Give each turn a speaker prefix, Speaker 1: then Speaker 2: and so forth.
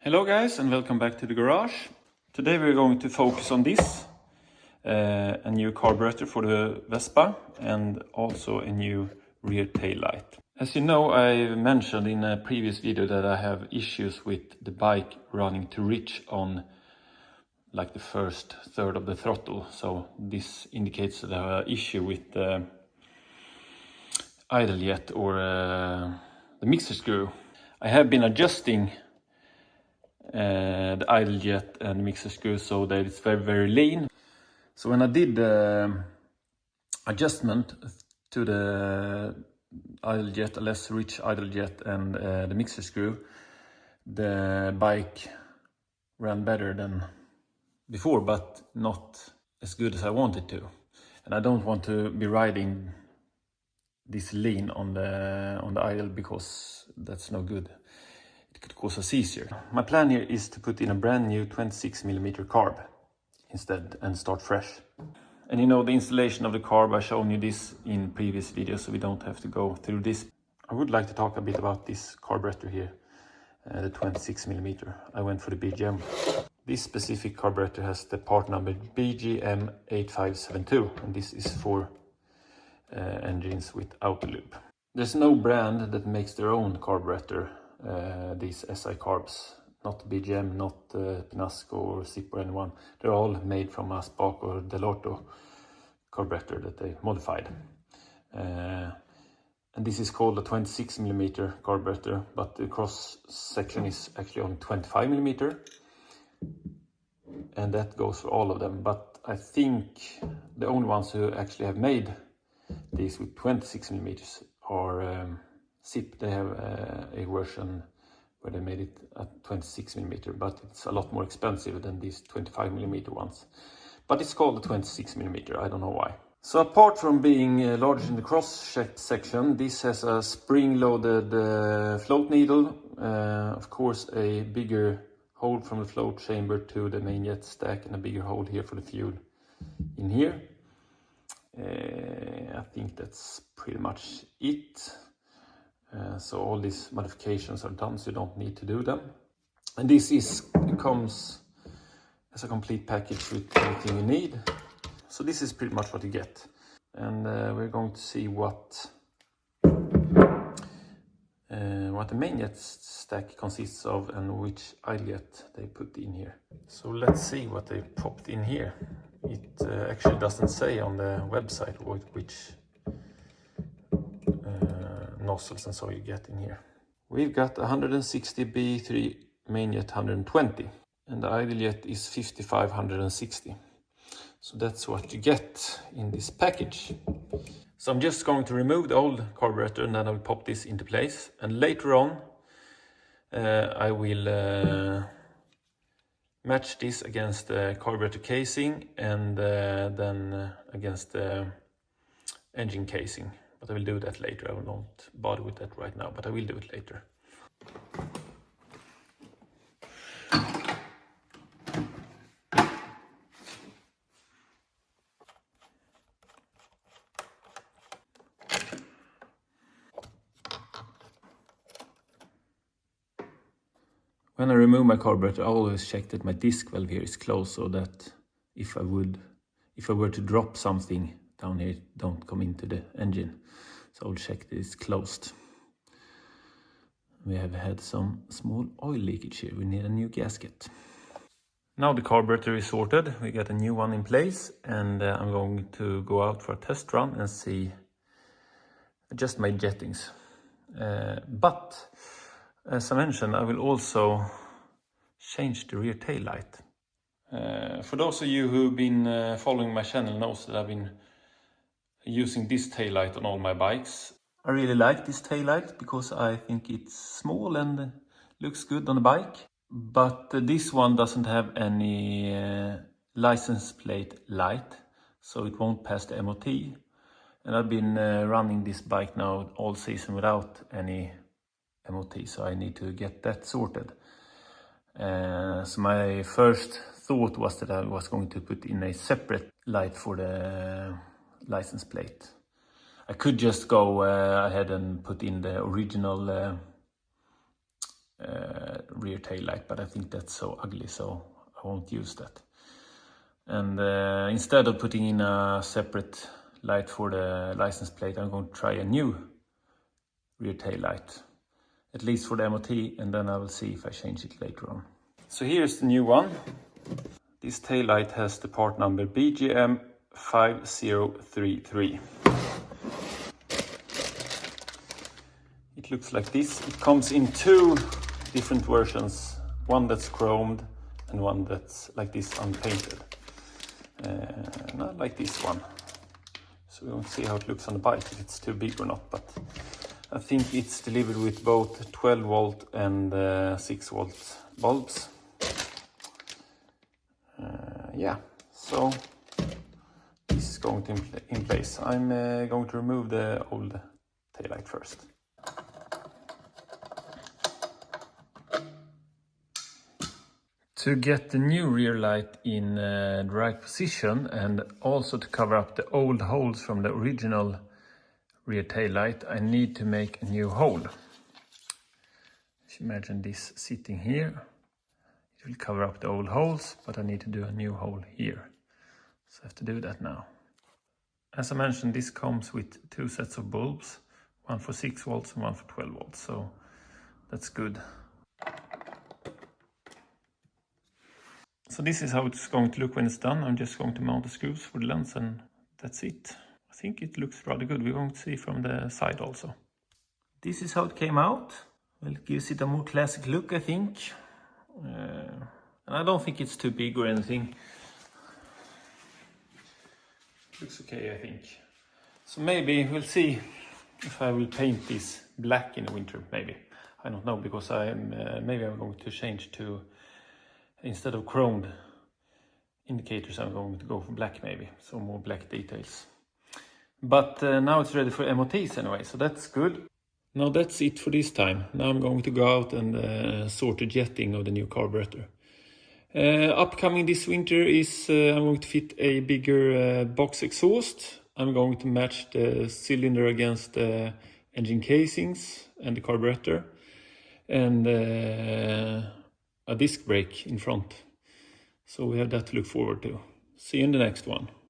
Speaker 1: Hello guys and welcome back to the garage. Today we're going to focus on this, a new carburetor for the Vespa and also a new rear tail light. As you know, I mentioned in a previous video that I have issues with the bike running too rich on like the first third of the throttle. So this indicates that I have an issue with the idle jet or the mixer screw. I have been adjusting the idle jet and mixer screw so that it's very lean. So when I did the adjustment to the idle jet, a less rich idle jet and the mixer screw, the bike ran better than before, but not as good as I wanted to. And I don't want to be riding this lean on the idle because that's no good. It could cause a seizure. My plan here is to put in a brand new 26mm carb instead and start fresh. And you know, the installation of the carb, I've shown you this in previous videos, so we don't have to go through this. I would like to talk a bit about this carburetor here, the 26mm. I went for the BGM. This specific carburetor has the part number BGM8572, and this is for engines with auto loop. There's no brand that makes their own carburetor. These SI carbs, not BGM, not Pinasco or Zip or anyone. They're all made from a Spark or Delorto carburetor that they modified. And this is called a 26mm carburetor, but the cross section is actually on 25mm. And that goes for all of them. But I think the only ones who actually have made these with 26mm are Zip. They have a version where they made it at 26mm, but it's a lot more expensive than these 25mm ones. But it's called the 26mm, I don't know why. So apart from being large in the cross section, this has a spring-loaded float needle, of course a bigger hole from the float chamber to the main jet stack, and a bigger hole here for the fuel in here. I think that's pretty much it. So all these modifications are done, so you don't need to do them. And this comes as a complete package with everything you need. So this is pretty much what you get. And we're going to see what the main jet stack consists of and which idle jet they put in here. So let's see what they popped in here. It actually doesn't say on the website which nozzles and so you get in here. We've got 160 B3 main jet 120 and the idle jet is 5560. So that's what you get in this package. So I'm just going to remove the old carburetor and then I'll pop this into place, and later on I will match this against the carburetor casing and then against the engine casing. But I will do that later. I will not bother with that right now, but I will do it later. When I remove my carburetor, I always check that my disc valve here is closed, so that if I were to drop something down here, it don't come into the engine. So I'll check that it's closed. We have had some small oil leakage here. We need a new gasket. Now the carburetor is sorted. We got a new one in place, and I'm going to go out for a test run and adjust my jettings. But as I mentioned, I will also change the rear tail light. For those of you who've been following my channel knows that I've been using this tail light on all my bikes. I really like this tail light because I think it's small and looks good on the bike. But this one doesn't have any license plate light, so it won't pass the MOT. And I've been running this bike now all season without any MOT, so I need to get that sorted. So my first thought was that I was going to put in a separate light for the license plate. I could just go ahead and put in the original rear tail light, but I think that's so ugly, so I won't use that. And instead of putting in a separate light for the license plate, I'm going to try a new rear tail light, at least for the MOT, and then I will see if I change it later on. So here's the new one. This tail light has the part number BGM 5033. It looks like this. It comes in two different versions, one that's chromed and one that's like this unpainted. Not like this one. So we won't see how it looks on the bike, if it's too big or not, but I think it's delivered with both 12 volt and 6 volt bulbs. Yeah, so this is going to in place. I'm going to remove the old taillight first. To get the new rear light in the right position, and also to cover up the old holes from the original rear tail light, I need to make a new hole. Imagine this sitting here. It will cover up the old holes, but I need to do a new hole here. So I have to do that now. As I mentioned, this comes with two sets of bulbs, one for 6 volts and one for 12 volts, so that's good. So this is how it's going to look when it's done. I'm just going to mount the screws for the lens, and that's it. I think it looks rather good. We're going to see from the side also. This is how it came out. Well, it gives it a more classic look, I think. And I don't think it's too big or anything. Looks okay, I think. So maybe we'll see if I will paint this black in the winter, maybe. I don't know, because maybe I'm going to change to, instead of chromed indicators, I'm going to go for black maybe, so more black details. But now it's ready for MOTs anyway, so that's good. Now that's it for this time. Now I'm going to go out and sort the jetting of the new carburetor. Upcoming this winter is I'm going to fit a bigger box exhaust. I'm going to match the cylinder against the engine casings and the carburetor, and a disc brake in front. So we have that to look forward to. See you in the next one.